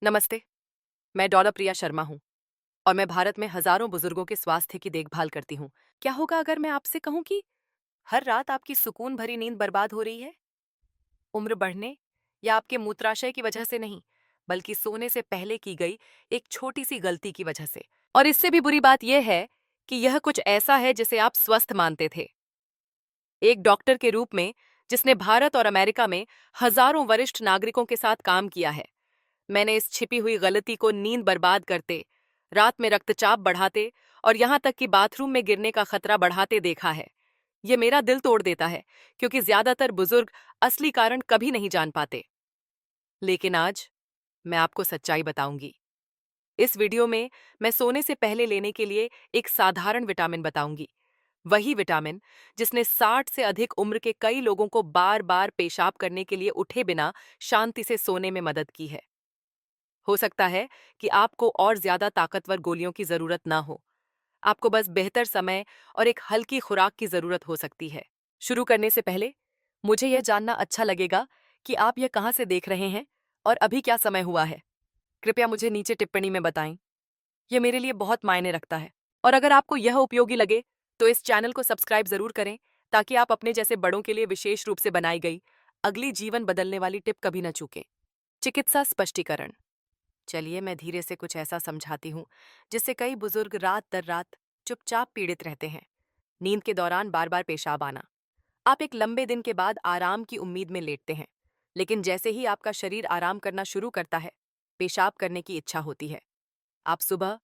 नमस्ते। मैं डॉक्टर प्रिया शर्मा हूँ और मैं भारत में हजारों बुजुर्गों के स्वास्थ्य की देखभाल करती हूँ। क्या होगा अगर मैं आपसे कहूँ कि हर रात आपकी सुकून भरी नींद बर्बाद हो रही है? उम्र बढ़ने या आपके मूत्राशय की वजह से नहीं, बल्कि सोने से पहले की गई एक छोटी सी गलती की वजह से। और इससे भी बुरी बात यह है कि यह कुछ ऐसा है जिसे आप स्वस्थ मानते थे। एक डॉक्टर के रूप में जिसने भारत और अमेरिका में हजारों वरिष्ठ नागरिकों के साथ काम किया है, मैंने इस छिपी हुई गलती को नींद बर्बाद करते, रात में रक्तचाप बढ़ाते और यहां तक कि बाथरूम में गिरने का खतरा बढ़ाते देखा है। ये मेरा दिल तोड़ देता है, क्योंकि ज्यादातर बुजुर्ग असली कारण कभी नहीं जान पाते। लेकिन आज मैं आपको सच्चाई बताऊंगी। इस वीडियो में मैं सोने से पहले लेने के लिए एक साधारण विटामिन बताऊंगी। वही विटामिन जिसने 60 से अधिक उम्र के कई लोगों को बार बार पेशाब करने के लिए उठे बिना शांति से सोने में मदद की है। हो सकता है कि आपको और ज्यादा ताकतवर गोलियों की जरूरत ना हो। आपको बस बेहतर समय और एक हल्की खुराक की जरूरत हो सकती है। शुरू करने से पहले मुझे यह जानना अच्छा लगेगा कि आप यह कहां से देख रहे हैं और अभी क्या समय हुआ है। कृपया मुझे नीचे टिप्पणी में बताएं। यह मेरे लिए बहुत मायने रखता है। और अगर आपको यह उपयोगी लगे तो इस चैनल को सब्सक्राइब जरूर करें, ताकि आप अपने जैसे बड़ों के लिए विशेष रूप से बनाई गई अगली जीवन बदलने वाली टिप कभी न चूकें। चिकित्सा स्पष्टीकरण। चलिए मैं धीरे से कुछ ऐसा समझाती हूँ जिससे कई बुजुर्ग रात दर रात चुपचाप पीड़ित रहते हैं। नींद के दौरान बार बार पेशाब आना। आप एक लंबे दिन के बाद आराम की उम्मीद में लेटते हैं, लेकिन जैसे ही आपका शरीर आराम करना शुरू करता है, पेशाब करने की इच्छा होती है। आप सुबह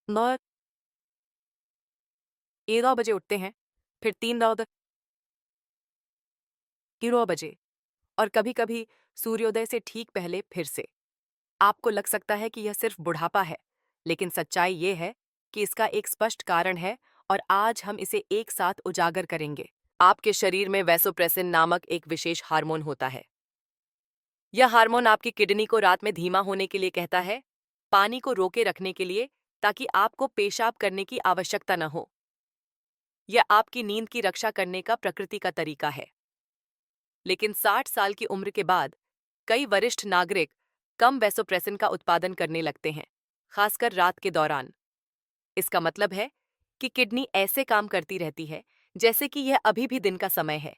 9-11 बजे उठते हैं, फिर 3-9 बजे और कभी कभी सूर्योदय से ठीक पहले फिर से। आपको लग सकता है कि यह सिर्फ बुढ़ापा है, लेकिन सच्चाई ये है कि इसका एक स्पष्ट कारण है और आज हम इसे एक साथ उजागर करेंगे। आपके शरीर में वैसोप्रेसिन नामक एक विशेष हार्मोन होता है। यह हार्मोन आपकी किडनी को रात में धीमा होने के लिए कहता है, पानी को रोके रखने के लिए, ताकि आपको पेशाब करने की आवश्यकता न हो। यह आपकी नींद की रक्षा करने का प्रकृति का तरीका है। लेकिन 60 साल की उम्र के बाद कई वरिष्ठ नागरिक कम वैसोप्रेसिन का उत्पादन करने लगते हैं, खासकर रात के दौरान। इसका मतलब है कि किडनी ऐसे काम करती रहती है जैसे कि यह अभी भी दिन का समय है।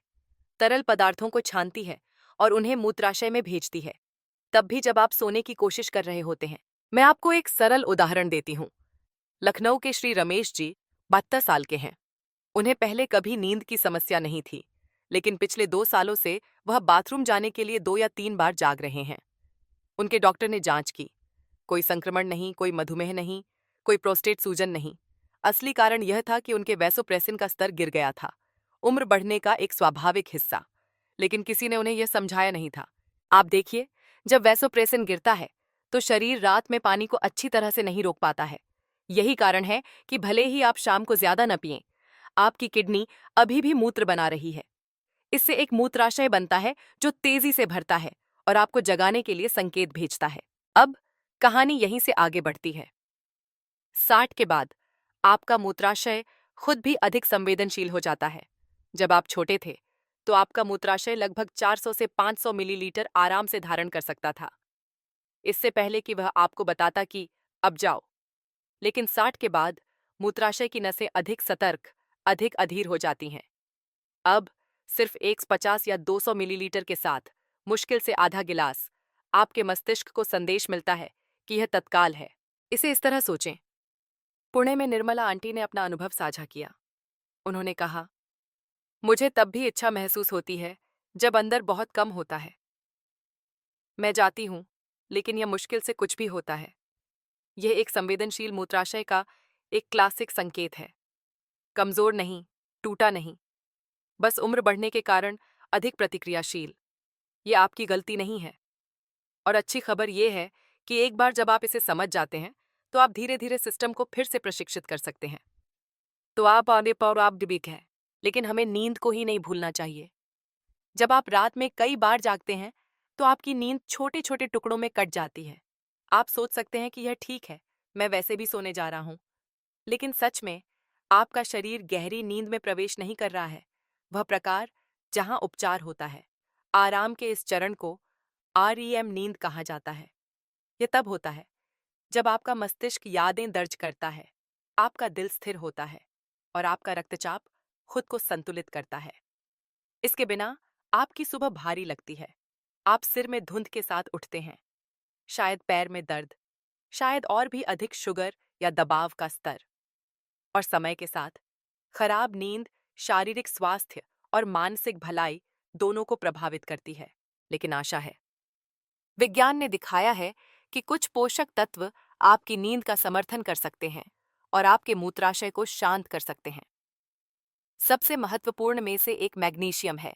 तरल पदार्थों को छानती है और उन्हें मूत्राशय में भेजती है, तब भी जब आप सोने की कोशिश कर रहे होते हैं। मैं आपको एक सरल उदाहरण देती हूँ। लखनऊ के श्री रमेश जी 72 साल के हैं। उन्हें पहले कभी नींद की समस्या नहीं थी, लेकिन पिछले 2 सालों से वह बाथरूम जाने के लिए 2 या 3 बार जाग रहे हैं। उनके डॉक्टर ने जांच की। कोई संक्रमण नहीं, कोई मधुमेह नहीं, कोई प्रोस्टेट सूजन नहीं। असली कारण यह था कि उनके वैसोप्रेसिन का स्तर गिर गया था, उम्र बढ़ने का एक स्वाभाविक हिस्सा। लेकिन किसी ने उन्हें यह समझाया नहीं था। आप देखिए, जब वैसोप्रेसिन गिरता है तो शरीर रात में पानी को अच्छी तरह से नहीं रोक पाता है। यही कारण है कि भले ही आप शाम को ज्यादा न पिएं, आपकी किडनी अभी भी मूत्र बना रही है। इससे एक मूत्राशय बनता है जो तेजी से भरता है और आपको जगाने के लिए संकेत भेजता है। अब कहानी यहीं से आगे बढ़ती है। 60 के बाद आपका मूत्राशय खुद भी अधिक संवेदनशील हो जाता है। जब आप छोटे थे तो आपका मूत्राशय लगभग 400 से 500 मिलीलीटर आराम से धारण कर सकता था, इससे पहले कि वह आपको बताता कि अब जाओ। लेकिन 60 के बाद मूत्राशय की नसें अधिक सतर्क, अधिक अधीर हो जाती हैं। अब सिर्फ 150 या 200 मिलीलीटर के साथ मुश्किल से आधा गिलास आपके मस्तिष्क को संदेश मिलता है कि यह तत्काल है। इसे इस तरह सोचें। पुणे में निर्मला आंटी ने अपना अनुभव साझा किया। उन्होंने कहा, मुझे तब भी इच्छा महसूस होती है जब अंदर बहुत कम होता है। मैं जाती हूँ, लेकिन यह मुश्किल से कुछ भी होता है। यह एक संवेदनशील मूत्राशय का एक क्लासिक संकेत है। कमजोर नहीं, टूटा नहीं, बस उम्र बढ़ने के कारण अधिक प्रतिक्रियाशील। ये आपकी गलती नहीं है। और अच्छी खबर यह है कि एक बार जब आप इसे समझ जाते हैं तो आप धीरे धीरे सिस्टम को फिर से प्रशिक्षित कर सकते हैं। तो आप आने पर आप डिबिक है, लेकिन हमें नींद को ही नहीं भूलना चाहिए। जब आप रात में कई बार जागते हैं तो आपकी नींद छोटे छोटे टुकड़ों में कट जाती है। आप सोच सकते हैं कि यह ठीक है, मैं वैसे भी सोने जा रहा हूं। लेकिन सच में आपका शरीर गहरी नींद में प्रवेश नहीं कर रहा है। वह प्रकार जहां उपचार होता है। आराम के इस चरण को REM नींद कहा जाता है। ये तब होता है जब आपका मस्तिष्क यादें दर्ज करता है, आपका दिल स्थिर होता है और आपका रक्तचाप खुद को संतुलित करता है। इसके बिना आपकी सुबह भारी लगती है। आप सिर में धुंध के साथ उठते हैं, शायद पैर में दर्द, शायद और भी अधिक शुगर या दबाव का स्तर। और समय के साथ खराब नींद शारीरिक स्वास्थ्य और मानसिक भलाई दोनों को प्रभावित करती है। लेकिन आशा है, विज्ञान ने दिखाया है कि कुछ पोषक तत्व आपकी नींद का समर्थन कर सकते हैं और आपके मूत्राशय को शांत कर सकते हैं। सबसे महत्वपूर्ण में से एक मैग्नीशियम है।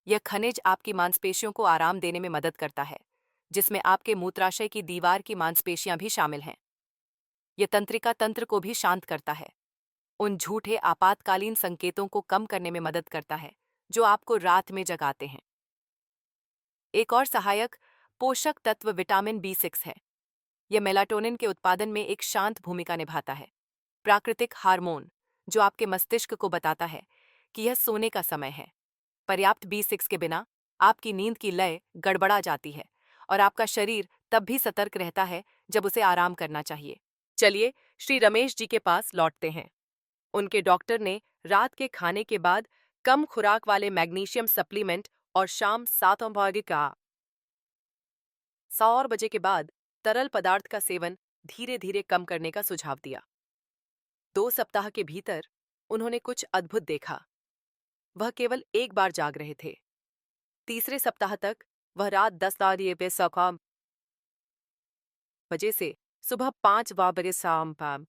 यह खनिज आपकी मांसपेशियों को आराम देने में मदद करता है, जिसमें आपके मूत्राशय की दीवार की मांसपेशियां भी शामिल हैं। यह तंत्रिका तंत्र को भी शांत करता है, उन झूठे आपातकालीन संकेतों को कम करने में मदद करता है जो आपको रात में जगाते हैं। एक और सहायक पोषक तत्व विटामिन B6 है। यह मेलाटोनिन के उत्पादन में एक शांत भूमिका निभाता है, प्राकृतिक हार्मोन जो आपके मस्तिष्क को बताता है कि यह सोने का समय है। पर्याप्त B6 के बिना आपकी नींद की लय गड़बड़ा जाती है और आपका शरीर तब भी सतर्क रहता है जब उसे आराम करना चाहिए। चलिए श्री रमेश जी के पास लौटते हैं। उनके डॉक्टर ने रात के खाने के बाद कम खुराक वाले मैग्नीशियम सप्लीमेंट और शाम 7 का 100 बजे के बाद तरल पदार्थ का सेवन धीरे धीरे कम करने का सुझाव दिया। 2 सप्ताह के भीतर उन्होंने कुछ अद्भुत देखा। वह केवल एक बार जाग रहे थे। तीसरे सप्ताह तक वह रात 10 बजे से सुबह 5 बजे शाम 5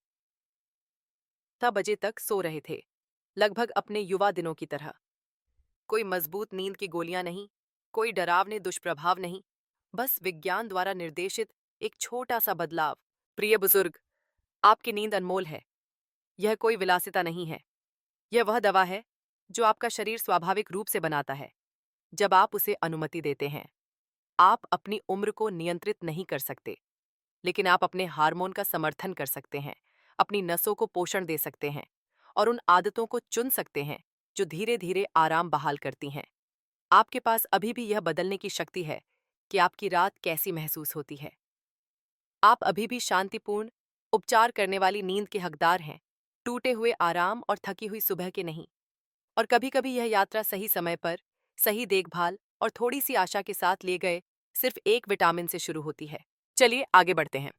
बजे तक सो रहे थे, लगभग अपने युवा दिनों की तरह। कोई मजबूत नींद की गोलियां नहीं, कोई डरावने दुष्प्रभाव नहीं, बस विज्ञान द्वारा निर्देशित एक छोटा सा बदलाव। प्रिय बुजुर्ग, आपकी नींद अनमोल है। यह कोई विलासिता नहीं है। यह वह दवा है जो आपका शरीर स्वाभाविक रूप से बनाता है, जब आप उसे अनुमति देते हैं। आप अपनी उम्र को नियंत्रित नहीं कर सकते, लेकिन आप अपने हार्मोन का समर्थन कर सकते हैं, अपनी नसों को पोषण दे सकते हैं और उन आदतों को चुन सकते हैं जो धीरे धीरे आराम बहाल करती हैं। आपके पास अभी भी यह बदलने की शक्ति है कि आपकी रात कैसी महसूस होती है। आप अभी भी शांतिपूर्ण, उपचार करने वाली नींद के हकदार हैं, टूटे हुए आराम और थकी हुई सुबह के नहीं। और कभी कभी यह यात्रा सही समय पर, सही देखभाल और थोड़ी सी आशा के साथ ले गए सिर्फ एक विटामिन से शुरू होती है। चलिए आगे बढ़ते हैं।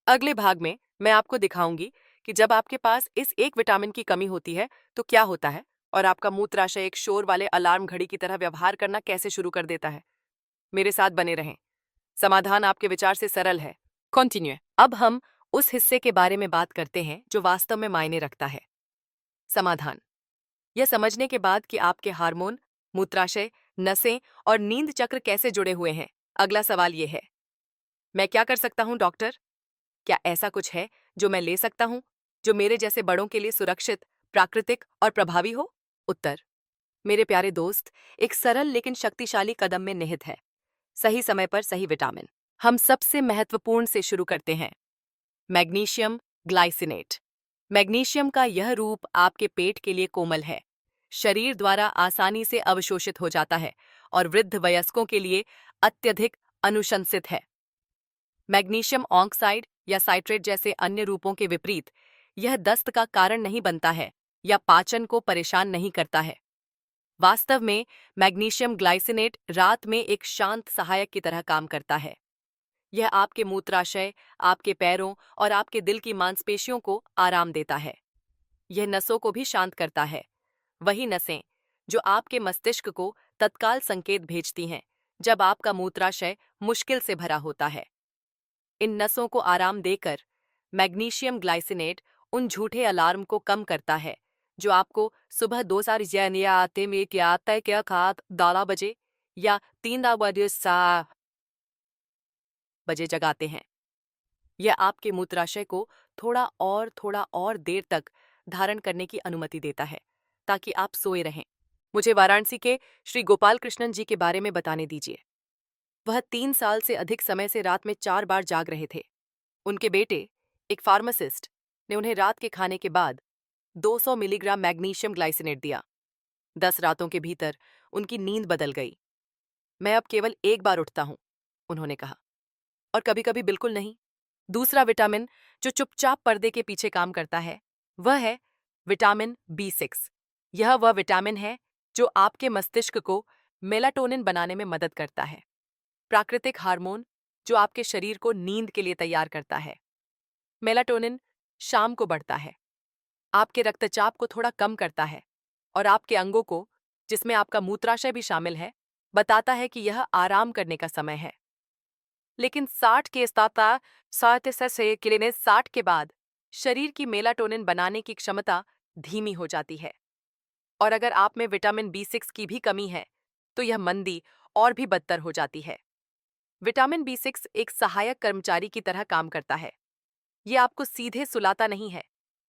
अगले भाग में मैं आपको दिखाऊंगी कि जब आपके पास इस एक विटामिन की कमी होती है तो क्या होता है और आपका मूत्राशय एक शोर वाले अलार्म घड़ी की तरह व्यवहार करना कैसे शुरू कर देता है। मेरे साथ बने रहें। समाधान आपके विचार से सरल है। कंटिन्यू। अब हम उस हिस्से के बारे में बात करते हैं जो वास्तव में मायने रखता है। समाधान। यह समझने के बाद कि आपके हार्मोन, मूत्राशय, नसें और नींद चक्र कैसे जुड़े हुए हैं, अगला सवाल यह है, मैं क्या कर सकता हूं डॉक्टर? क्या ऐसा कुछ है जो मैं ले सकता हूं जो मेरे जैसे बड़ों के लिए सुरक्षित, प्राकृतिक और प्रभावी हो? उत्तर, मेरे प्यारे दोस्त, एक सरल लेकिन शक्तिशाली कदम में निहित है। सही समय पर सही विटामिन। हम सबसे महत्वपूर्ण से शुरू करते हैं, मैग्नीशियम ग्लाइसिनेट। मैग्नीशियम का यह रूप आपके पेट के लिए कोमल है, शरीर द्वारा आसानी से अवशोषित हो जाता है और वृद्ध वयस्कों के लिए अत्यधिक अनुशंसित है। मैग्नीशियम ऑक्साइड या साइट्रेट जैसे अन्य रूपों के विपरीत, यह दस्त का कारण नहीं बनता है या पाचन को परेशान नहीं करता है। वास्तव में मैग्नीशियम ग्लाइसिनेट रात में एक शांत सहायक की तरह काम करता है। यह आपके मूत्राशय, आपके पैरों और आपके दिल की मांसपेशियों को आराम देता है। यह नसों को भी शांत करता है, वही नसें जो आपके मस्तिष्क को तत्काल संकेत भेजती हैं जब आपका मूत्राशय मुश्किल से भरा होता है। इन नसों को आराम देकर मैग्नीशियम ग्लाइसिनेट उन झूठे अलार्म को कम करता है जो आपको सुबह 2 बजे या 3 बजे जगाते हैं। यह आपके मूत्राशय को थोड़ा और देर तक धारण करने की अनुमति देता है ताकि आप सोए रहें। मुझे वाराणसी के श्री गोपाल कृष्णन जी के बारे में बताने दीजिए। वह 3 साल से अधिक समय से रात में 4 बार जाग रहे थे। उनके बेटे, एक फार्मासिस्ट, ने उन्हें रात के खाने के बाद 200 मिलीग्राम मैग्नीशियम ग्लाइसिनेट दिया। 10 रातों के भीतर उनकी नींद बदल गई। मैं अब केवल एक बार उठता हूं, उन्होंने कहा। और कभी-कभी बिल्कुल नहीं। दूसरा विटामिन जो चुपचाप पर्दे के पीछे काम करता है, वह है विटामिन B6। यह वह विटामिन है जो आपके मस्तिष्क को मेलाटोनिन बनाने में मदद करता है, प्राकृतिक हार्मोन जो आपके शरीर को नींद के लिए तैयार करता है। मेलाटोनिन शाम को बढ़ता है, आपके रक्तचाप को थोड़ा कम करता है और आपके अंगों को, जिसमें आपका मूत्राशय भी शामिल है, बताता है कि यह आराम करने का समय है। लेकिन 60 के स्ताता 60 के बाद शरीर की मेलाटोनिन बनाने की क्षमता धीमी हो जाती है। और अगर आप में विटामिन B6 की भी कमी है, तो यह मंदी और भी बदतर हो जाती है। विटामिन B6 एक सहायक कर्मचारी की तरह काम करता है। यह आपको सीधे सुलाता नहीं है,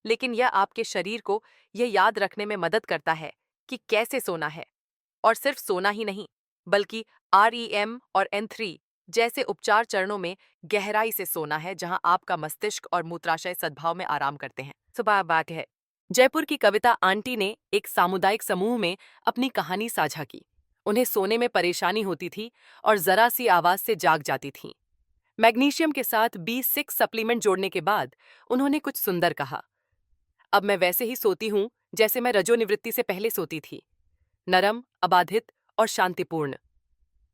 लेकिन यह आपके शरीर को यह याद रखने में मदद करता है कि कैसे सोना है। और सिर्फ सोना ही नहीं, बल्कि REM और N3 जैसे उपचार चरणों में गहराई से सोना है, जहां आपका मस्तिष्क और मूत्राशय सद्भाव में आराम करते हैं। सुबह बात है। जयपुर की कविता आंटी ने एक सामुदायिक समूह में अपनी कहानी साझा की। उन्हें सोने में परेशानी होती थी और जरा सी आवाज से जाग जाती थीं। मैग्नीशियम के साथ B6 सप्लीमेंट जोड़ने के बाद उन्होंने कुछ सुंदर कहा। अब मैं वैसे ही सोती हूँ जैसे मैं रजोनिवृत्ति से पहले सोती थी, नरम, अबाधित और शांतिपूर्ण।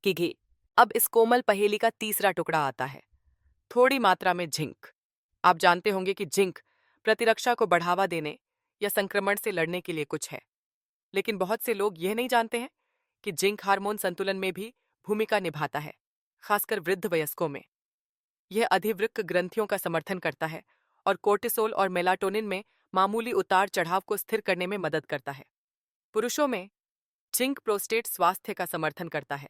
किघी। अब इस कोमल पहेली का तीसरा टुकड़ा आता है, थोड़ी मात्रा में जिंक। आप जानते होंगे कि जिंक प्रतिरक्षा को बढ़ावा देने या संक्रमण से लड़ने के लिए कुछ है, लेकिन बहुत से लोग यह नहीं जानते हैं कि जिंक हार्मोन संतुलन में भी भूमिका निभाता है, खासकर वृद्ध वयस्कों में। यह अधिवृक्क ग्रंथियों का समर्थन करता है और कोर्टिसोल और मेलाटोनिन में मामूली उतार चढ़ाव को स्थिर करने में मदद करता है। पुरुषों में जिंक प्रोस्टेट स्वास्थ्य का समर्थन करता है,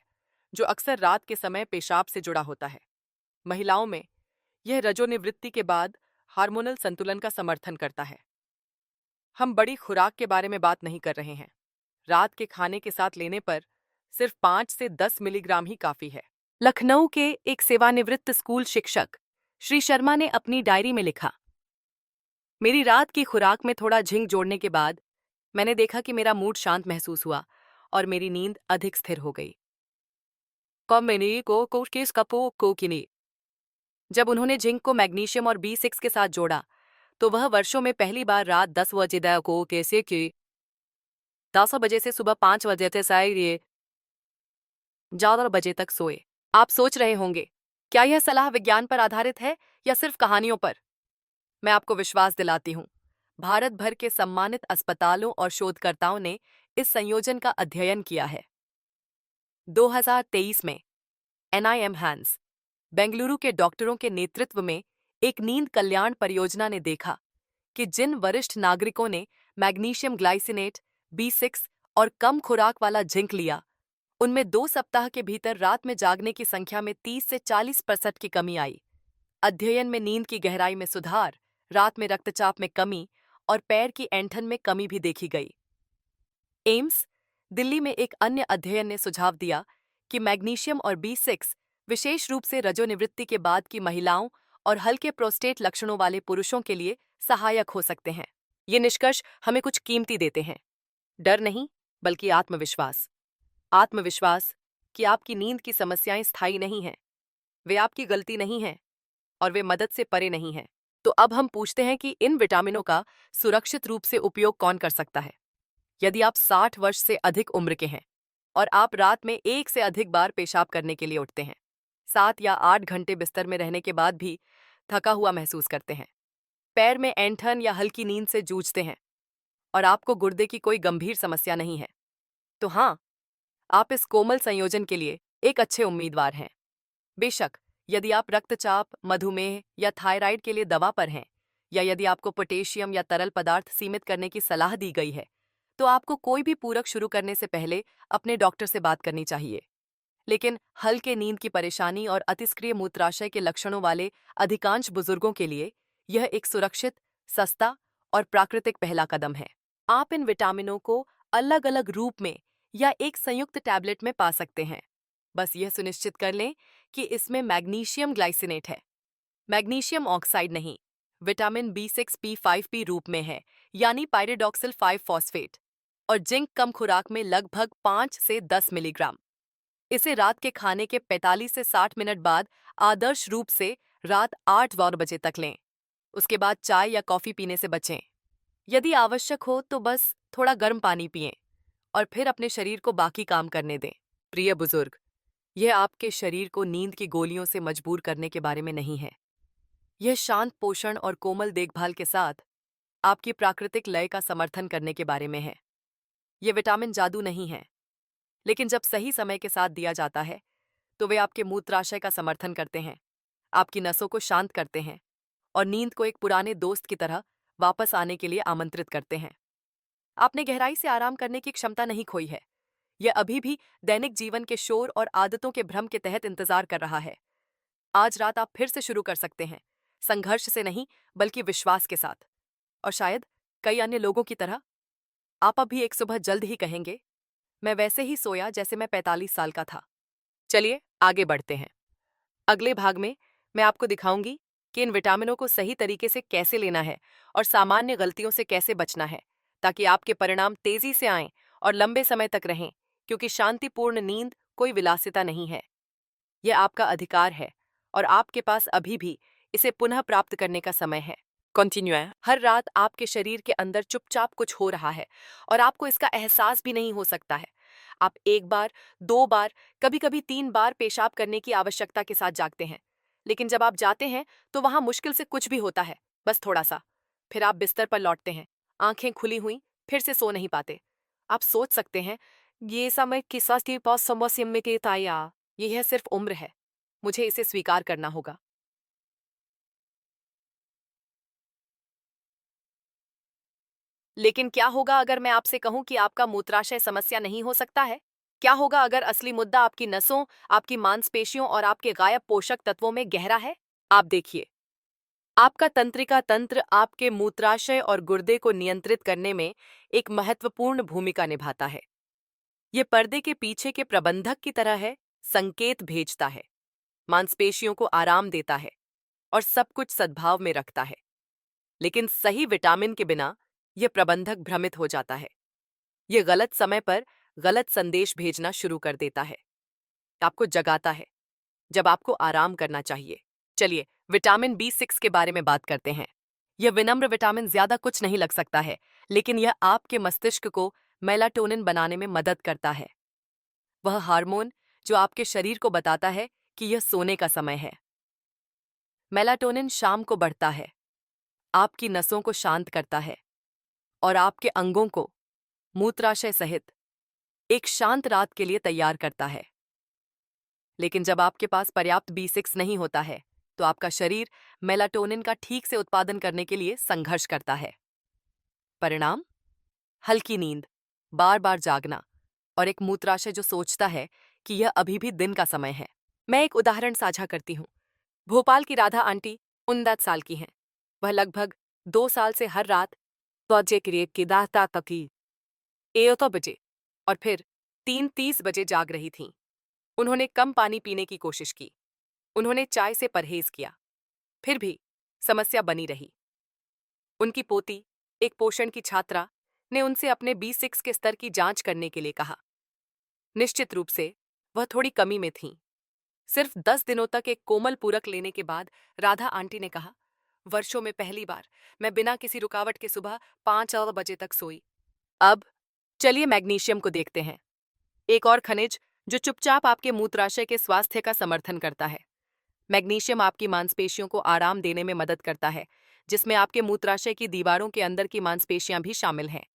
जो अक्सर रात के समय पेशाब से जुड़ा होता है। महिलाओं में यह रजोनिवृत्ति के बाद हार्मोनल संतुलन का समर्थन करता है। हम बड़ी खुराक के बारे में बात नहीं कर रहे हैं। रात के खाने के साथ लेने पर सिर्फ 5 से 10 मिलीग्राम ही काफी है। लखनऊ के एक सेवानिवृत्त स्कूल शिक्षक श्री शर्मा ने अपनी डायरी में लिखा, मेरी रात की खुराक में थोड़ा झिंक जोड़ने के बाद मैंने देखा कि मेरा मूड शांत महसूस हुआ और मेरी नींद अधिक स्थिर हो गई। जब उन्होंने जिंक को मैग्नीशियम और B6 के साथ जोड़ा, तो वह वर्षों में पहली बार रात 10 बजे को कैसे कि 10 बजे से सुबह 5 बजे तक 11 बजे तक सोए। आप सोच रहे होंगे, क्या यह सलाह विज्ञान पर आधारित है या सिर्फ कहानियों पर? मैं आपको विश्वास दिलाती हूँ, भारत भर के सम्मानित अस्पतालों और शोधकर्ताओं ने इस संयोजन का अध्ययन किया है। 2023 में NIM हैंस, बेंगलुरु के डॉक्टरों के नेतृत्व में एक नींद कल्याण परियोजना ने देखा कि जिन वरिष्ठ नागरिकों ने मैग्नीशियम ग्लाइसिनेट, B6 और कम खुराक वाला जिंक लिया, उनमें 2 सप्ताह के भीतर रात में जागने की संख्या में 30 से 40% की कमी आई। अध्ययन में नींद की गहराई में सुधार, रात में रक्तचाप में कमी और पैर की ऐंठन में कमी भी देखी गई। एम्स, दिल्ली में एक अन्य अध्ययन ने सुझाव दिया कि मैग्नीशियम और B6 विशेष रूप से रजोनिवृत्ति के बाद की महिलाओं और हल्के प्रोस्टेट लक्षणों वाले पुरुषों के लिए सहायक हो सकते हैं। ये निष्कर्ष हमें कुछ कीमती देते हैं, डर नहीं बल्कि आत्मविश्वास। आत्मविश्वास कि आपकी नींद की समस्याएं स्थायी नहीं हैं, वे आपकी गलती नहीं हैं और वे मदद से परे नहीं हैं। तो अब हम पूछते हैं कि इन विटामिनों का सुरक्षित रूप से उपयोग कौन कर सकता है? यदि आप 60 वर्ष से अधिक उम्र के हैं और आप रात में 1 से अधिक बार पेशाब करने के लिए उठते हैं, 7 या 8 घंटे बिस्तर में रहने के बाद भी थका हुआ महसूस करते हैं, पैर में ऐंठन या हल्की नींद से जूझते हैं और आपको गुर्दे की कोई गंभीर समस्या नहीं है, तो हाँ, आप इस कोमल संयोजन के लिए एक अच्छे उम्मीदवार हैं। बेशक, यदि आप रक्तचाप, मधुमेह या थायराइड के लिए दवा पर हैं, या यदि आपको पोटेशियम या तरल पदार्थ सीमित करने की सलाह दी गई है, तो आपको कोई भी पूरक शुरू करने से पहले अपने डॉक्टर से बात करनी चाहिए। लेकिन हल्के नींद की परेशानी और अतिस्क्रिय मूत्राशय के लक्षणों वाले अधिकांश बुजुर्गों के लिए यह एक सुरक्षित, सस्ता और प्राकृतिक पहला कदम है। आप इन विटामिनों को अलग अलग रूप में या एक संयुक्त टैबलेट में पा सकते हैं। बस यह सुनिश्चित कर लें कि इसमें मैग्नीशियम ग्लाइसिनेट है, मैग्नीशियम ऑक्साइड नहीं। विटामिन B6P5P रूप में है, यानी पायरिडॉक्सिल 5 फॉस्फेट, और जिंक कम खुराक में लगभग 5 से 10 मिलीग्राम। इसे रात के खाने के 45 से 60 मिनट बाद आदर्श रूप से रात 8 बजे तक लें। उसके बाद चाय या कॉफी पीने से बचें। यदि आवश्यक हो तो बस थोड़ा गर्म पानी पिएं और फिर अपने शरीर को बाकी काम करने दें। प्रिय बुजुर्ग, यह आपके शरीर को नींद की गोलियों से मजबूर करने के बारे में नहीं है। यह शांत पोषण और कोमल देखभाल के साथ आपकी प्राकृतिक लय का समर्थन करने के बारे में है। ये विटामिन जादू नहीं है, लेकिन जब सही समय के साथ दिया जाता है तो वे आपके मूत्राशय का समर्थन करते हैं, आपकी नसों को शांत करते हैं और नींद को एक पुराने दोस्त की तरह वापस आने के लिए आमंत्रित करते हैं। आपने गहराई से आराम करने की क्षमता नहीं खोई है। यह अभी भी दैनिक जीवन के शोर और आदतों के भ्रम के तहत इंतजार कर रहा है। आज रात आप फिर से शुरू कर सकते हैं, संघर्ष से नहीं बल्कि विश्वास के साथ। और शायद कई अन्य लोगों की तरह आप अभी एक सुबह जल्द ही कहेंगे, मैं वैसे ही सोया जैसे मैं 45 साल का था। चलिए आगे बढ़ते हैं। अगले भाग में मैं आपको दिखाऊंगी कि इन विटामिनों को सही तरीके से कैसे लेना है और सामान्य गलतियों से कैसे बचना है, ताकि आपके परिणाम तेजी से आएं और लंबे समय तक रहें, क्योंकि शांतिपूर्ण नींद कोई विलासिता नहीं है। यह आपका अधिकार है और आपके पास अभी भी इसे पुनः प्राप्त करने का समय है। कंटिन्यू। हर रात आपके शरीर के अंदर चुपचाप कुछ हो रहा है और आपको इसका एहसास भी नहीं हो सकता है। आप 1 बार, 2 बार, कभी-कभी 3 बार पेशाब करने की आवश्यकता के साथ जागते हैं, लेकिन जब आप जाते हैं तो वहां मुश्किल से कुछ भी होता है, बस थोड़ा सा। फिर आप बिस्तर पर लौटते हैं, आंखें खुली हुई, फिर से सो नहीं पाते। आप सोच सकते हैं, ये समय किस के पास समस्या में के ताया, यह सिर्फ उम्र है, मुझे इसे स्वीकार करना होगा। लेकिन क्या होगा अगर मैं आपसे कहूं कि आपका मूत्राशय समस्या नहीं हो सकता है? क्या होगा अगर असली मुद्दा आपकी नसों, आपकी मांसपेशियों और आपके गायब पोषक तत्वों में गहरा है? आप देखिए, आपका तंत्रिका तंत्र आपके मूत्राशय और गुर्दे को नियंत्रित करने में एक महत्वपूर्ण भूमिका निभाता है। ये पर्दे के पीछे के प्रबंधक की तरह है, संकेत भेजता है, मांसपेशियों को आराम देता है और सब कुछ सद्भाव में रखता है। लेकिन सही विटामिन के बिना यह प्रबंधक भ्रमित हो जाता है। यह गलत समय पर गलत संदेश भेजना शुरू कर देता है, आपको जगाता है जब आपको आराम करना चाहिए। चलिए विटामिन B6 के बारे में बात करते हैं। यह विनम्र विटामिन ज्यादा कुछ नहीं लग सकता है, लेकिन यह आपके मस्तिष्क को मेलाटोनिन बनाने में मदद करता है। वह हार्मोन जो आपके शरीर को बताता है कि यह सोने का समय है। मेलाटोनिन शाम को बढ़ता है, आपकी नसों को शांत करता है और आपके अंगों को मूत्राशय सहित एक शांत रात के लिए तैयार करता है। लेकिन जब आपके पास पर्याप्त B6 नहीं होता है, तो आपका शरीर मेलाटोनिन का ठीक से उत्पादन करने के लिए संघर्ष करता है। परिणाम? हल्की नींद, बार बार जागना और एक मूत्राशय जो सोचता है कि यह अभी भी दिन का समय है। मैं एक उदाहरण साझा करती हूँ। भोपाल की राधा आंटी 59 साल की हैं। वह लगभग 2 साल से हर रात बजे करीब की दाता तकी 1 बजे और फिर 3:30 बजे जाग रही थीं। उन्होंने कम पानी पीने की कोशिश की, उन्होंने चाय से परहेज किया, फिर भी समस्या बनी रही। उनकी पोती, एक पोषण की छात्रा, ने उनसे अपने B6 के स्तर की जांच करने के लिए कहा। निश्चित रूप से वह थोड़ी कमी में थीं। सिर्फ 10 दिनों तक एक कोमल पूरक लेने के बाद राधा आंटी ने कहा, वर्षों में पहली बार मैं बिना किसी रुकावट के सुबह 5 बजे तक सोई। अब चलिए मैग्नीशियम को देखते हैं, एक और खनिज जो चुपचाप आपके मूत्राशय के स्वास्थ्य का समर्थन करता है। मैग्नीशियम आपकी मांसपेशियों को आराम देने में मदद करता है, जिसमें आपके मूत्राशय की दीवारों के अंदर की मांसपेशियां भी शामिल हैं।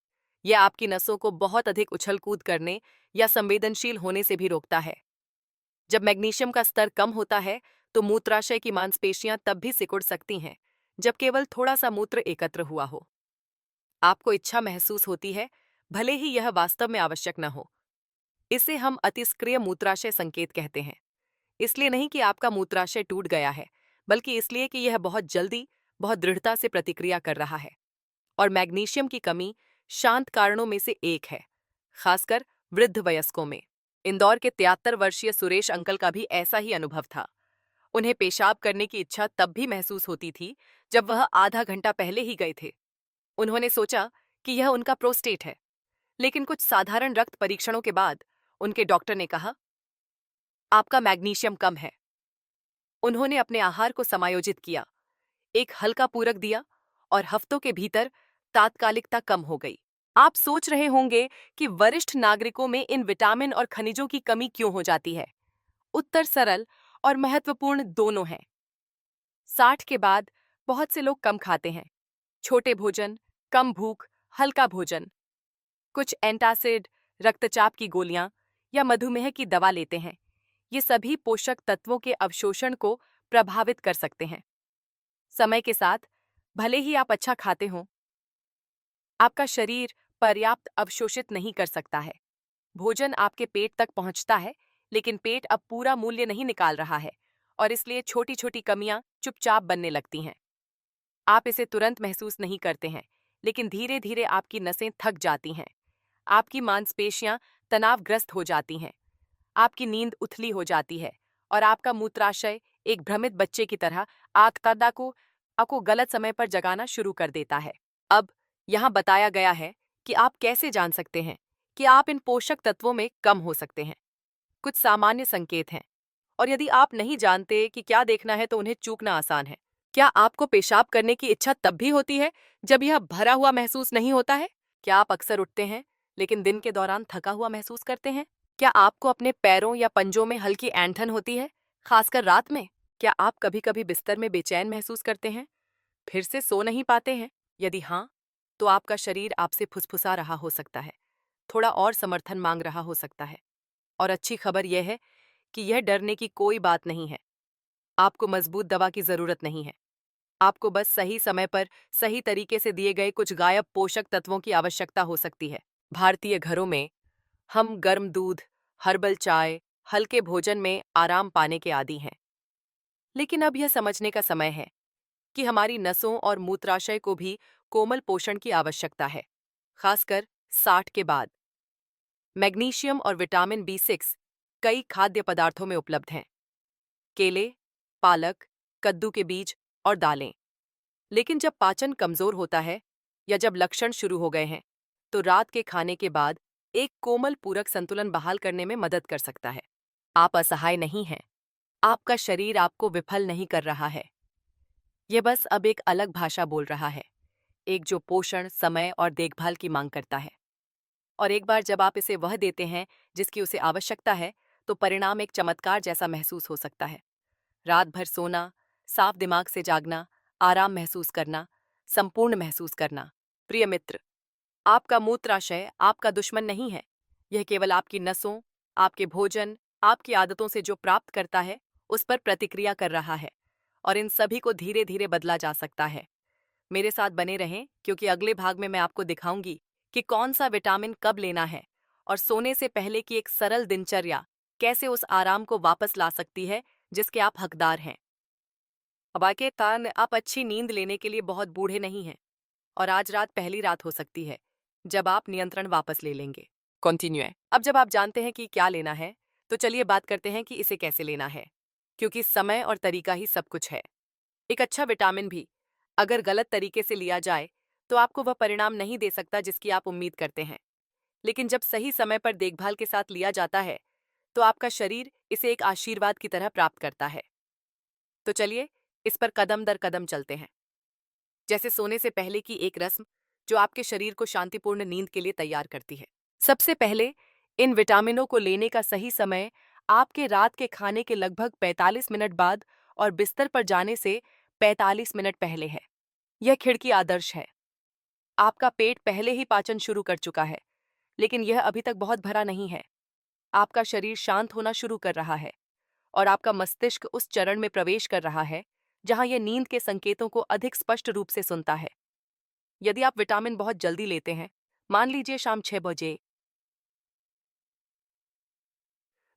यह आपकी नसों को बहुत अधिक उछल कूद करने या संवेदनशील होने से भी रोकता है। जब मैग्नीशियम का स्तर कम होता है तो मूत्राशय की मांसपेशियां तब भी सिकुड़ सकती हैं, जब केवल थोड़ा सा मूत्र एकत्र हुआ हो। आपको इच्छा महसूस होती है, भले ही यह वास्तव में आवश्यक न हो। इसे हम अतिस्क्रिय मूत्राशय संकेत कहते हैं। इसलिए नहीं कि आपका मूत्राशय टूट गया है, बल्कि इसलिए कि यह बहुत जल्दी, बहुत दृढ़ता से प्रतिक्रिया कर रहा है। और मैग्नीशियम की कमी शांत कारणों में से एक है, खासकर वृद्ध वयस्कों में। इंदौर के 73 वर्षीय सुरेश अंकल का भी ऐसा ही अनुभव था। उन्हें पेशाब करने की इच्छा तब भी महसूस होती थी जब वह आधा घंटा पहले ही गए थे। उन्होंने सोचा कि यह उनका प्रोस्टेट है, लेकिन कुछ साधारण रक्त परीक्षणों के बाद उनके डॉक्टर ने कहा, आपका मैग्नीशियम कम है। उन्होंने अपने आहार को समायोजित किया, एक हल्का पूरक दिया और हफ्तों के भीतर तात्कालिकता कम हो गई। आप सोच रहे होंगे कि वरिष्ठ नागरिकों में इन विटामिन और खनिजों की कमी क्यों हो जाती है। उत्तर सरल और महत्वपूर्ण दोनों हैं। 60 के बाद बहुत से लोग कम खाते हैं। छोटे भोजन, कम भूख, हल्का भोजन। कुछ एंटासिड, रक्तचाप की गोलियां या मधुमेह की दवा लेते हैं। ये सभी पोषक तत्वों के अवशोषण को प्रभावित कर सकते हैं। समय के साथ भले ही आप अच्छा खाते हों, आपका शरीर पर्याप्त अवशोषित नहीं कर सकता है। भोजन आपके पेट तक पहुंचता है, लेकिन पेट अब पूरा मूल्य नहीं निकाल रहा है और इसलिए छोटी छोटी कमियां चुपचाप बनने लगती हैं। आप इसे तुरंत महसूस नहीं करते हैं, लेकिन धीरे धीरे आपकी नसें थक जाती हैं, आपकी मांसपेशियां तनावग्रस्त हो जाती हैं, आपकी नींद उथली हो जाती है और आपका मूत्राशय एक भ्रमित बच्चे की तरह आक्तादा को आपको गलत समय पर जगाना शुरू कर देता है। अब यहाँ बताया गया है कि आप कैसे जान सकते हैं कि आप इन पोषक तत्वों में कम हो सकते हैं। कुछ सामान्य संकेत हैं, और यदि आप नहीं जानते कि क्या देखना है तो उन्हें चूकना आसान है। क्या आपको पेशाब करने की इच्छा तब भी होती है जब यह भरा हुआ महसूस नहीं होता है? क्या आप अक्सर उठते हैं लेकिन दिन के दौरान थका हुआ महसूस करते हैं? क्या आपको अपने पैरों या पंजों में हल्की ऐंठन होती है, खासकर रात में? क्या आप कभी-कभी बिस्तर में बेचैन महसूस करते हैं, फिर से सो नहीं पाते हैं? यदि हाँ, तो आपका शरीर आपसे फुसफुसा रहा हो सकता है, थोड़ा और समर्थन मांग रहा हो सकता है। और अच्छी खबर यह है कि यह डरने की कोई बात नहीं है। आपको मजबूत दवा की जरूरत नहीं है। आपको बस सही समय पर सही तरीके से दिए गए कुछ गायब पोषक तत्वों की आवश्यकता हो सकती है। भारतीय घरों में हम गर्म दूध, हर्बल चाय, हल्के भोजन में आराम पाने के आदी हैं। लेकिन अब यह समझने का समय है कि हमारी नसों और मूत्राशय को भी कोमल पोषण की आवश्यकता है, खासकर 60 के बाद। मैग्नीशियम और विटामिन B6 कई खाद्य पदार्थों में उपलब्ध हैं। केले, पालक, कद्दू के बीज और दालें। लेकिन जब पाचन कमजोर होता है या जब लक्षण शुरू हो गए हैं, तो रात के खाने के बाद एक कोमल पूरक संतुलन बहाल करने में मदद कर सकता है। आप असहाय नहीं हैं। आपका शरीर आपको विफल नहीं कर रहा है। यह बस अब एक अलग भाषा बोल रहा है, एक जो पोषण, समय और देखभाल की मांग करता है। और एक बार जब आप इसे वह देते हैं जिसकी उसे आवश्यकता है, तो परिणाम एक चमत्कार जैसा महसूस हो सकता है। रात भर सोना, साफ दिमाग से जागना, आराम महसूस करना, संपूर्ण महसूस करना। प्रिय मित्र, आपका मूत्राशय आपका दुश्मन नहीं है। यह केवल आपकी नसों, आपके भोजन, आपकी आदतों से जो प्राप्त करता है, उस पर प्रतिक्रिया कर रहा है। और इन सभी को धीरे धीरे बदला जा सकता है। मेरे साथ बने रहें, क्योंकि अगले भाग में मैं आपको दिखाऊंगी कि कौन सा विटामिन कब लेना है और सोने से पहले की एक सरल दिनचर्या कैसे उस आराम को वापस ला सकती है जिसके आप हकदार हैं। अब आके तान आप अच्छी नींद लेने के लिए बहुत बूढ़े नहीं हैं, और आज रात पहली रात हो सकती है जब आप नियंत्रण वापस ले लेंगे। कंटिन्यू है। अब जब आप जानते हैं कि क्या लेना है, तो चलिए बात करते हैं कि इसे कैसे लेना है, क्योंकि समय और तरीका ही सब कुछ है। एक अच्छा विटामिन भी अगर गलत तरीके से लिया जाए तो आपको वह परिणाम नहीं दे सकता जिसकी आप उम्मीद करते हैं। लेकिन जब सही समय पर देखभाल के साथ लिया जाता है, तो आपका शरीर इसे एक आशीर्वाद की तरह प्राप्त करता है। तो चलिए इस पर कदम दर कदम चलते हैं। जैसे सोने से पहले की एक रस्म जो आपके शरीर को शांतिपूर्ण नींद के लिए तैयार करती है। सबसे पहले इन विटामिनों को लेने का सही समय आपके रात के खाने के लगभग 45 मिनट बाद और बिस्तर पर जाने से 45 मिनट पहले है। यह खिड़की आदर्श है। आपका पेट पहले ही पाचन शुरू कर चुका है, लेकिन यह अभी तक बहुत भरा नहीं है। आपका शरीर शांत होना शुरू कर रहा है और आपका मस्तिष्क उस चरण में प्रवेश कर रहा है जहां यह नींद के संकेतों को अधिक स्पष्ट रूप से सुनता है। यदि आप विटामिन बहुत जल्दी लेते हैं, मान लीजिए शाम 6 बजे,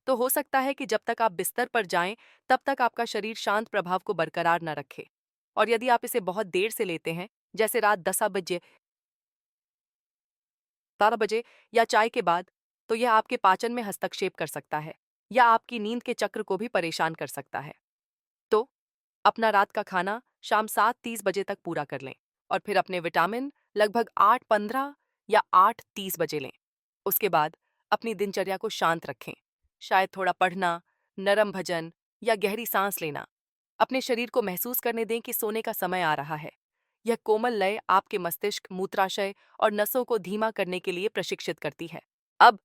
तो हो सकता है कि जब तक आप बिस्तर पर जाएं, तब तक आपका शरीर शांत प्रभाव को बरकरार न रखे। और यदि आप इसे बहुत देर से लेते हैं, जैसे रात 10 बजे, 12 बजे या चाय के बाद, तो यह आपके पाचन में हस्तक्षेप कर सकता है या आपकी नींद के चक्र को भी परेशान कर सकता है। तो अपना रात का खाना शाम 7:30 बजे तक पूरा कर लें और फिर अपने विटामिन लगभग 8:15 या 8:30 बजे लें। उसके बाद अपनी दिनचर्या को शांत रखें। शायद थोड़ा पढ़ना, नरम भजन या गहरी सांस लेना। अपने शरीर को महसूस करने दें कि सोने का समय आ रहा है। यह कोमल लय आपके मस्तिष्क, मूत्राशय और नसों को धीमा करने के लिए प्रशिक्षित करती है। अब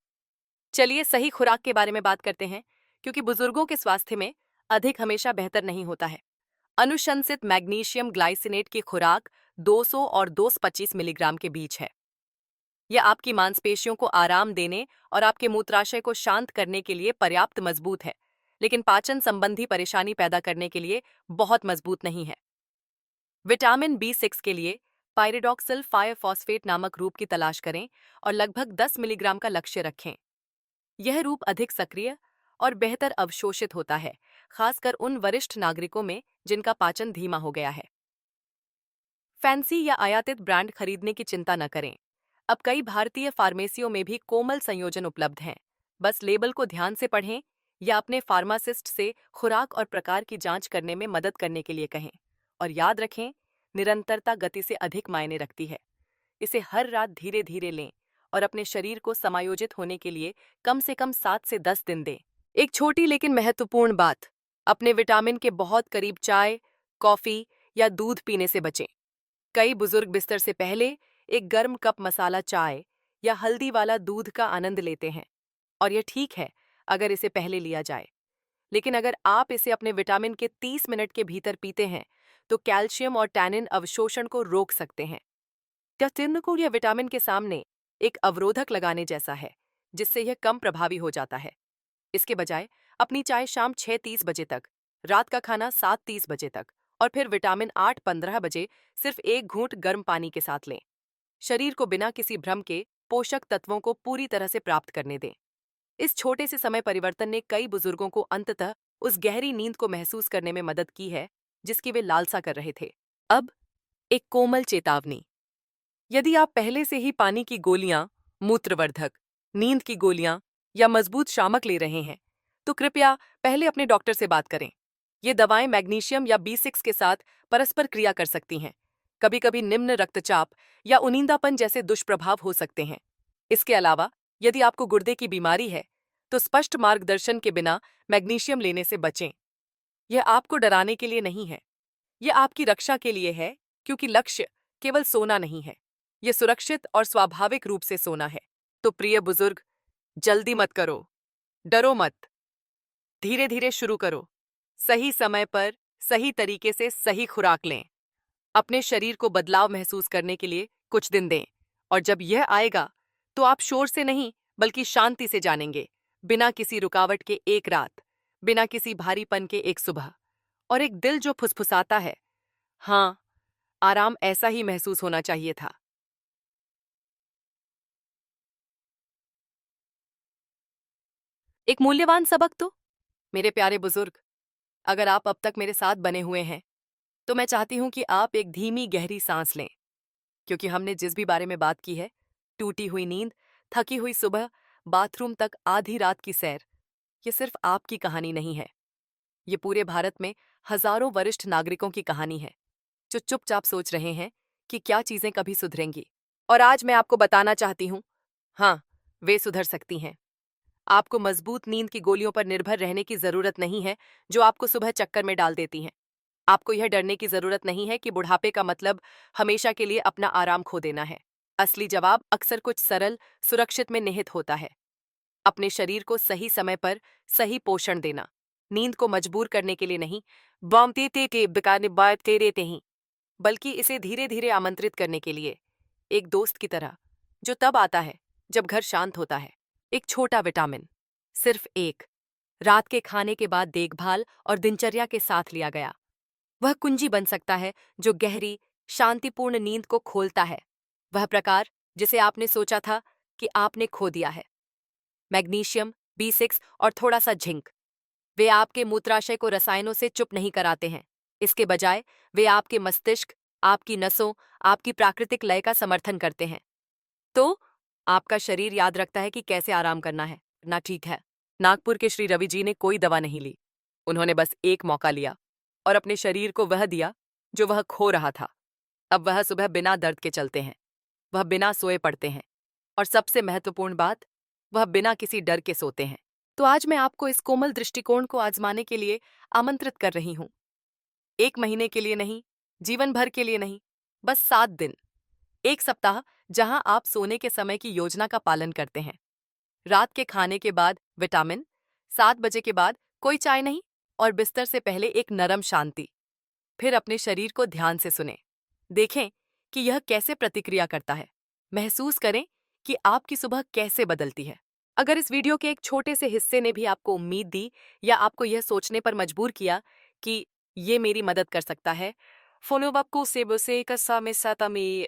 चलिए सही खुराक के बारे में बात करते हैं, क्योंकि बुजुर्गों के स्वास्थ्य में अधिक हमेशा बेहतर नहीं होता है। अनुशंसित मैग्नीशियम ग्लाइसिनेट की खुराक 200 और 225 मिलीग्राम के बीच है। यह आपकी मांसपेशियों को आराम देने और आपके मूत्राशय को शांत करने के लिए पर्याप्त मजबूत है, लेकिन पाचन संबंधी परेशानी पैदा करने के लिए बहुत मजबूत नहीं है। विटामिन B6 के लिए पायरिडॉक्सिल 5-फॉस्फेट नामक रूप की तलाश करें और लगभग 10 मिलीग्राम का लक्ष्य रखें। यह रूप अधिक सक्रिय और बेहतर अवशोषित होता है, खासकर उन वरिष्ठ नागरिकों में जिनका पाचन धीमा हो गया है। फैंसी या आयातित ब्रांड खरीदने की चिंता न करें। अब कई भारतीय फार्मेसियों में भी कोमल संयोजन उपलब्ध हैं। बस लेबल को ध्यान से पढ़ें या अपने फार्मासिस्ट से खुराक और प्रकार की जांच करने में मदद करने के लिए कहें। और याद रखें, निरंतरता गति से अधिक मायने रखती है। इसे हर रात धीरे धीरे लें और अपने शरीर को समायोजित होने के लिए कम से कम 7 से 10 दिन दें। एक छोटी लेकिन महत्वपूर्ण बात, अपने विटामिन के बहुत करीब चाय, कॉफी या दूध पीने से बचें। कई बुजुर्ग बिस्तर से पहले एक गर्म कप मसाला चाय या हल्दी वाला दूध का आनंद लेते हैं, और यह ठीक है अगर इसे पहले लिया जाए। लेकिन अगर आप इसे अपने विटामिन के 30 मिनट के भीतर पीते हैं, तो कैल्शियम और टैनिन अवशोषण को रोक सकते हैं। त्यतिनुकूल या विटामिन के सामने एक अवरोधक लगाने जैसा है, जिससे यह कम प्रभावी हो जाता है। इसके बजाय अपनी चाय शाम 6:30 बजे तक, रात का खाना 7:30 बजे तक और फिर विटामिन 8:15 बजे सिर्फ एक घूंट गर्म पानी के साथ लें। शरीर को बिना किसी भ्रम के पोषक तत्वों को पूरी तरह से प्राप्त करने दें। इस छोटे से समय परिवर्तन ने कई बुजुर्गों को अंततः उस गहरी नींद को महसूस करने में मदद की है जिसकी वे लालसा कर रहे थे। अब एक कोमल चेतावनी, यदि आप पहले से ही पानी की गोलियां, मूत्रवर्धक, नींद की गोलियां या मजबूत शामक ले रहे हैं, तो कृपया पहले अपने डॉक्टर से बात करें। ये दवाएं मैग्नीशियम या B6 के साथ परस्पर क्रिया कर सकती हैं। कभी कभी निम्न रक्तचाप या उनींदापन जैसे दुष्प्रभाव हो सकते हैं। इसके अलावा यदि आपको गुर्दे की बीमारी है, तो स्पष्ट मार्गदर्शन के बिना मैग्नीशियम लेने से बचें। यह आपको डराने के लिए नहीं है, यह आपकी रक्षा के लिए है, क्योंकि लक्ष्य केवल सोना नहीं है, यह सुरक्षित और स्वाभाविक रूप से सोना है। तो प्रिय बुजुर्ग, जल्दी मत करो, डरो मत, धीरे धीरे शुरू करो। सही समय पर सही तरीके से सही खुराक लें। अपने शरीर को बदलाव महसूस करने के लिए कुछ दिन दें, और जब यह आएगा तो आप शोर से नहीं बल्कि शांति से जानेंगे। बिना किसी रुकावट के एक रात, बिना किसी भारीपन के एक सुबह, और एक दिल जो फुसफुसाता है, हाँ, आराम ऐसा ही महसूस होना चाहिए था। एक मूल्यवान सबक तो, मेरे प्यारे बुजुर्ग, अगर आप अब तक मेरे साथ बने हुए हैं, तो मैं चाहती हूं कि आप एक धीमी गहरी सांस लें, क्योंकि हमने जिस भी बारे में बात की है, टूटी हुई नींद, थकी हुई सुबह, बाथरूम तक आधी रात की सैर, ये सिर्फ आपकी कहानी नहीं है। ये पूरे भारत में हजारों वरिष्ठ नागरिकों की कहानी है, जो चुपचाप सोच रहे हैं कि क्या चीजें कभी सुधरेंगी। और आज मैं आपको बताना चाहती हूँ, हाँ, वे सुधर सकती हैं। आपको मजबूत नींद की गोलियों पर निर्भर रहने की जरूरत नहीं है, जो आपको सुबह चक्कर में डाल देती हैं। आपको यह डरने की जरूरत नहीं है कि बुढ़ापे का मतलब हमेशा के लिए अपना आराम खो देना है। असली जवाब अक्सर कुछ सरल, सुरक्षित में निहित होता है। अपने शरीर को सही समय पर सही पोषण देना, नींद को मजबूर करने के लिए नहीं, बल्कि इसे धीरे धीरे आमंत्रित करने के लिए, एक दोस्त की तरह जो तब आता है जब घर शांत होता है। एक छोटा विटामिन, सिर्फ एक, रात के खाने के बाद देखभाल और दिनचर्या के साथ लिया गया। वह कुंजी बन सकता है जो गहरी, शांतिपूर्ण नींद को खोलता है, वह प्रकार जिसे आपने सोचा था कि आपने खो दिया है। मैग्नीशियम, B6 और थोड़ा सा जिंक, वे आपके मूत्राशय को रसायनों से चुप नहीं कराते हैं। इसके बजाय वे आपके मस्तिष्क, आपकी नसों, आपकी प्राकृतिक लय का समर्थन करते हैं। तो आपका शरीर याद रखता है कि कैसे आराम करना है ना। ठीक है, नागपुर के श्री रवि जी ने कोई दवा नहीं ली। उन्होंने बस एक मौका लिया और अपने शरीर को वह दिया जो वह खो रहा था। अब वह सुबह बिना दर्द के चलते हैं, वह बिना सोए पड़ते हैं, और सबसे महत्वपूर्ण बात, वह बिना किसी डर के सोते हैं। तो आज मैं आपको इस कोमल दृष्टिकोण को आजमाने के लिए आमंत्रित कर रही हूँ। 1 महीने के लिए नहीं, जीवन भर के लिए नहीं, बस 7 दिन, 1 सप्ताह, जहां आप सोने के समय की योजना का पालन करते हैं। रात के खाने के बाद विटामिन, 7 बजे के बाद कोई चाय नहीं, और बिस्तर से पहले एक नरम शांति। फिर अपने शरीर को ध्यान से सुने। देखें कि यह कैसे प्रतिक्रिया करता है। महसूस करें कि आपकी सुबह कैसे बदलती है। अगर इस वीडियो के एक छोटे से हिस्से ने भी आपको उम्मीद दी या आपको यह सोचने पर मजबूर किया कि ये मेरी मदद कर सकता है, follow up ko se kasama sa tami,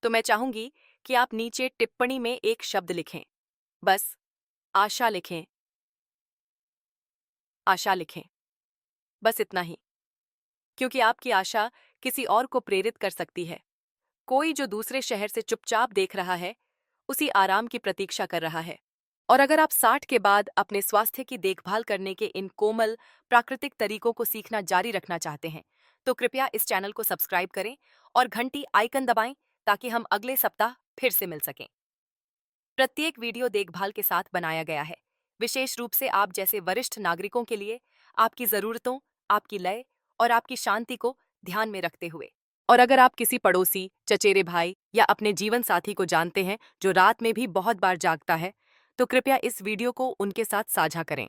तो मैं चाहूंगी कि आप नीचे टिप्पणी में एक शब्द लिखें। बस आशा लिखें, आशा लिखें। बस इतना ही। क्योंकि आपकी आशा किसी और को प्रेरित कर सकती है। कोई जो दूसरे शहर से चुपचाप देख रहा है, उसी आराम की प्रतीक्षा कर रहा है। और अगर आप 60 के बाद अपने स्वास्थ्य की देखभाल करने के इन कोमल, प्राकृतिक तरीकों को सीखना जारी रखना चाहते हैं, तो कृपया इस चैनल को सब्सक्राइब करें और घंटी आइकन दबाएं ताकि हम अगले सप्ताह फिर से मिल सकें। प्रत्येक वीडियो देखभाल के साथ बनाया गया है, विशेष रूप से आप जैसे वरिष्ठ नागरिकों के लिए, आपकी जरूरतों, आपकी लय और आपकी शांति को ध्यान में रखते हुए। और अगर आप किसी पड़ोसी, चचेरे भाई या अपने जीवन साथी को जानते हैं जो रात में भी बहुत बार जागता है, तो कृपया इस वीडियो को उनके साथ साझा करें।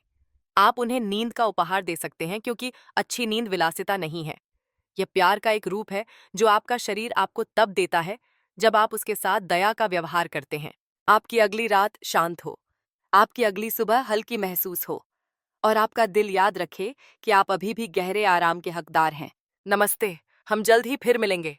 आप उन्हें नींद का उपहार दे सकते हैं, क्योंकि अच्छी नींद विलासिता नहीं है। यह प्यार का एक रूप है जो आपका शरीर आपको तब देता है जब आप उसके साथ दया का व्यवहार करते हैं। आपकी अगली रात शांत हो, आपकी अगली सुबह हल्की महसूस हो, और आपका दिल याद रखे कि आप अभी भी गहरे आराम के हकदार हैं। नमस्ते, हम जल्द ही फिर मिलेंगे।